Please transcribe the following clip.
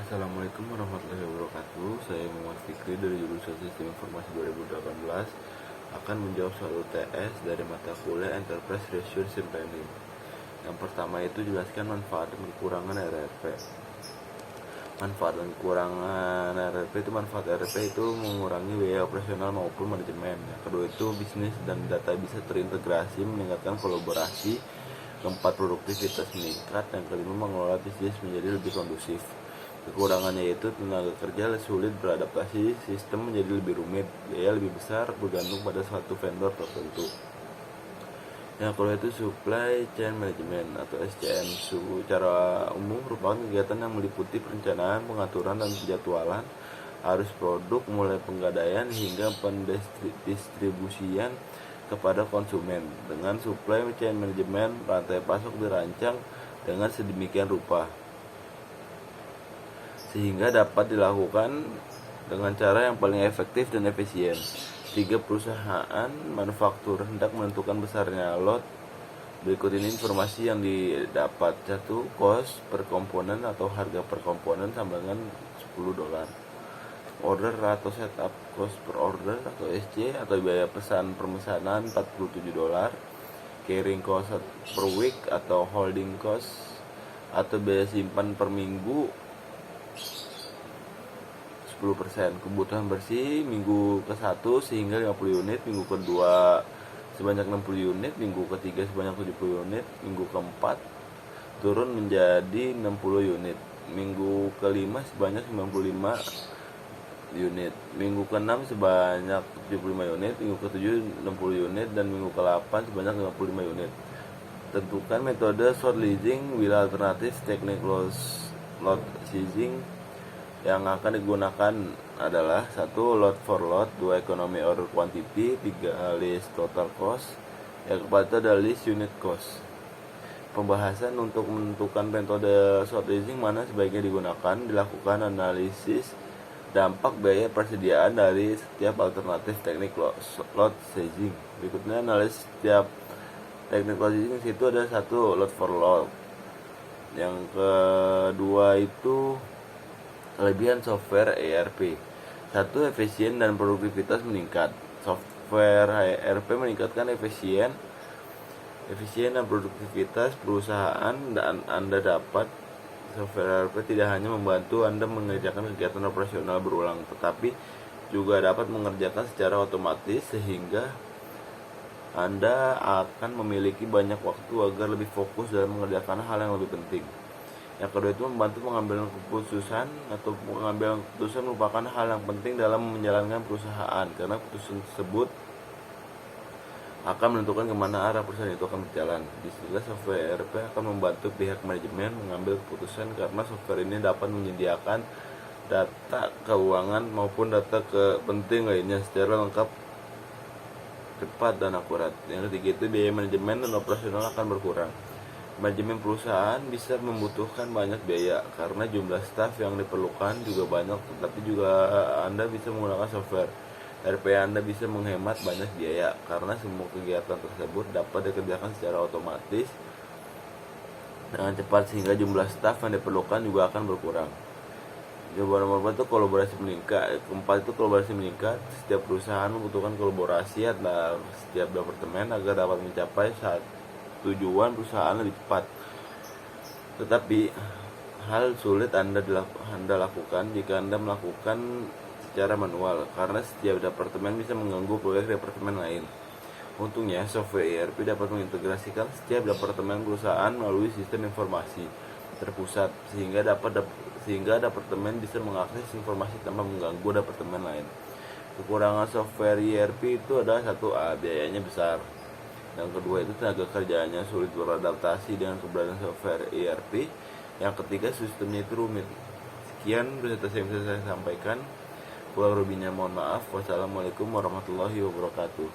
Assalamualaikum warahmatullahi wabarakatuh. Saya Muhammad Fikri dari jurusan Sistem Informasi 2018 akan menjawab soal UTS dari mata kuliah Enterprise Relationship Planning. Yang pertama itu jelaskan manfaat dan kekurangan RRP. Manfaat dan kekurangan RRP itu mengurangi biaya operasional maupun manajemen. Yang kedua itu bisnis dan data bisa terintegrasi, meningkatkan kolaborasi. Keempat, produktivitas meningkat. Yang kelima, mengelola bisnis menjadi lebih kondusif. Kekurangannya yaitu tenaga kerja sulit beradaptasi, sistem menjadi lebih rumit, biaya lebih besar bergantung pada suatu vendor tertentu. Yang kedua itu supply chain management atau SCM. Secara umum merupakan kegiatan yang meliputi perencanaan, pengaturan, dan penjadwalan arus produk mulai penggadaian hingga pendistribusian kepada konsumen. Dengan supply chain management, rantai pasok dirancang dengan sedemikian rupa sehingga dapat dilakukan dengan cara yang paling efektif dan efisien. 3. Perusahaan manufaktur hendak menentukan besarnya lot. Berikut ini informasi yang didapat. 1. Cost per komponen atau harga per komponen sama dengan $10. Order atau setup cost per order atau SC atau biaya pemesanan $47. Carrying cost per week atau holding cost atau biaya simpan per minggu 10%. Kebutuhan bersih minggu ke-1 sehingga 50 unit, minggu kedua sebanyak 60 unit, minggu ketiga sebanyak 70 unit, minggu keempat turun menjadi 60 unit, minggu kelima sebanyak 95 unit, minggu ke-6 sebanyak 75 unit, minggu ke-7 60 unit, dan minggu ke-8 sebanyak 55 unit. Tentukan metode short leasing bila alternatif teknik lot seizing yang akan digunakan adalah 1. Lot for lot, 2. Economy or quantity, 3. List total cost. Yang keempat itu adalah list unit cost. Pembahasan untuk menentukan metode short leasing mana sebaiknya digunakan, dilakukan analisis dampak biaya persediaan dari setiap alternatif teknik lot seizing. Berikutnya analisis setiap teknik lot seizing. Itu ada 1. Lot for lot. Yang kedua itu kelebihan software ERP. 1. Efisien dan produktivitas meningkat. Software ERP meningkatkan efisien dan produktivitas perusahaan, dan Anda dapat software ERP tidak hanya membantu Anda mengerjakan kegiatan operasional berulang, tetapi juga dapat mengerjakan secara otomatis sehingga Anda akan memiliki banyak waktu agar lebih fokus dalam mengerjakan hal yang lebih penting. Yang kedua itu membantu mengambil keputusan merupakan hal yang penting dalam menjalankan perusahaan, karena keputusan tersebut akan menentukan kemana arah perusahaan itu akan berjalan. Disinilah software ERP akan membantu pihak manajemen mengambil keputusan, karena software ini dapat menyediakan data keuangan maupun data penting lainnya secara lengkap, cepat, dan akurat. Yang ketiga itu biaya manajemen dan operasional akan berkurang. Manajemen perusahaan bisa membutuhkan banyak biaya karena jumlah staf yang diperlukan juga banyak, tetapi juga Anda bisa menggunakan software ERP. Anda bisa menghemat banyak biaya karena semua kegiatan tersebut dapat dikerjakan secara otomatis dengan cepat sehingga jumlah staf yang diperlukan juga akan berkurang. Jawaban nomor 4 itu kolaborasi meningkat. Keempat itu kolaborasi meningkat. Setiap perusahaan membutuhkan kolaborasi antara setiap departemen agar dapat mencapai tujuan perusahaan lebih cepat. Tetapi hal sulit Anda lakukan jika Anda melakukan secara manual, karena setiap departemen bisa mengganggu proyek departemen lain. Untungnya software ERP dapat mengintegrasikan setiap departemen perusahaan melalui sistem informasi terpusat sehingga departemen bisa mengakses informasi tanpa mengganggu departemen lain. Kekurangan software ERP itu adalah 1. Biayanya besar. Yang kedua itu tenaga kerjanya sulit beradaptasi dengan keberadaan software ERP. Yang ketiga sistemnya itu rumit. Sekian berita yang bisa saya sampaikan. Kurang lebihnya mohon maaf. Wassalamualaikum warahmatullahi wabarakatuh.